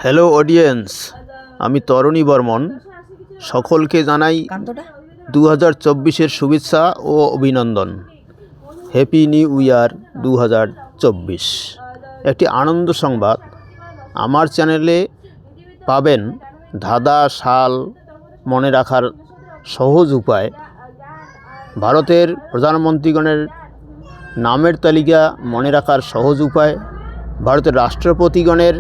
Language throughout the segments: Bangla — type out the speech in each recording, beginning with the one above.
হ্যালো অডিয়েন্স, আমি তরুণী বর্মন। সকলকে জানাই 2024-এর শুভেচ্ছা ও অভিনন্দন। Happy new year 2024। একটি আনন্দ সংবাদ, আমার চ্যানেলে পাবেন ধাঁধা সাল মনে রাখার সহজ উপায়, ভারতের প্রধানমন্ত্রীগণের নামের তালিকা মনে রাখার সহজ উপায়, ভারতের রাষ্ট্রপতিগণের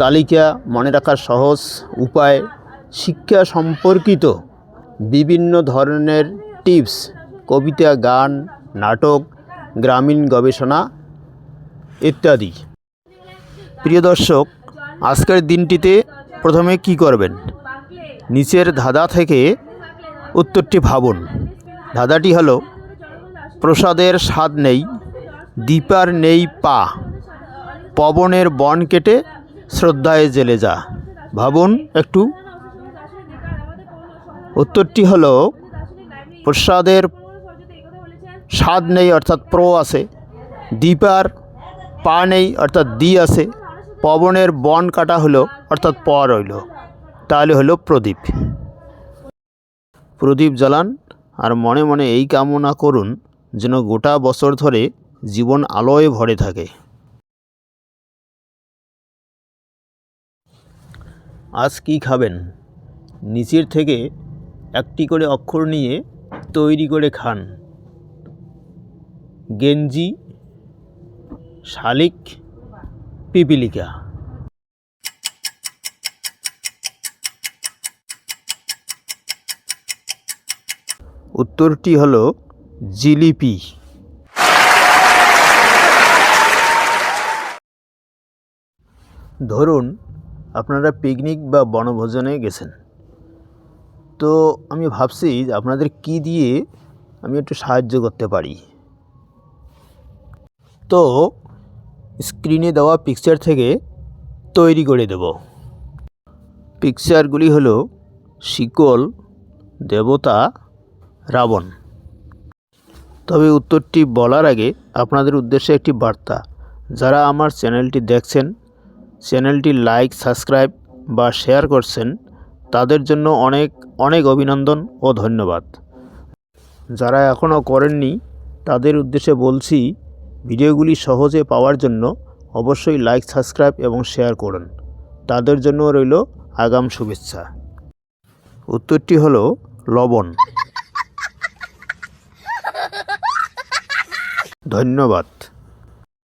তালিকা মনে রাখার সহজ উপায়, শিক্ষা সম্পর্কিত বিভিন্ন ধরনের টিপস, কবিতা, গান, নাটক, গ্রামীণ গবেষণা ইত্যাদি। প্রিয় দর্শক, আজকের দিনটিতে প্রথমে কি করবেন? নিচের ধাঁধা থেকে উত্তরটি ভাবুন। ধাঁধাটি হলো, প্রসাদের স্বাদ নেই, দীপার নেই পা, পবনের বন কেটে শ্রদ্ধায় জেলে যা। ভাবুন একটু। উত্তরটি হলো, প্রসাদের স্বাদ নেই অর্থাৎ প্র আছে, দীপার পা নেই অর্থাৎ দি আছে, পবনের বন কাটা হলো অর্থাৎ প রইল, তাহলে হলো প্রদীপ। প্রদীপ জ্বালান আর মনে মনে এই কামনা করুন যেন গোটা বছর ধরে জীবন আলোয় ভরে থাকে। আজ কি খাবেন? নিচের থেকে একটি করে অক্ষর নিয়ে তৈরি করে খান। গেঞ্জি, শালিক, পিপিলিকা। উত্তরটি হলো জিলিপি। ধরুন আপনারা পিকনিক বা বনভোজনে গেছেন, তো আমি ভাবছি যে আপনাদের কি দিয়ে আমি একটু সাহায্য করতে পারি। তো স্ক্রিনে দেওয়া পিকচার থেকে তৈরি করে দেব। পিকচারগুলি হলো শিকল, দেবতা, রাবণ। তবে উত্তরটি বলার আগে আপনাদের উদ্দেশ্যে একটি বার্তা। যারা আমার চ্যানেলটি দেখছেন, চ্যানেলটি লাইক, সাবস্ক্রাইব বা শেয়ার করছেন, তাদের জন্য অনেক অনেক অভিনন্দন ও ধন্যবাদ। যারা এখনও করেননি, তাদের উদ্দেশ্যে বলছি, ভিডিওগুলি সহজে পাওয়ার জন্য অবশ্যই লাইক, সাবস্ক্রাইব এবং শেয়ার করুন। তাদের জন্য রইল আগাম শুভেচ্ছা। উত্তরটি হলো লবণ। ধন্যবাদ।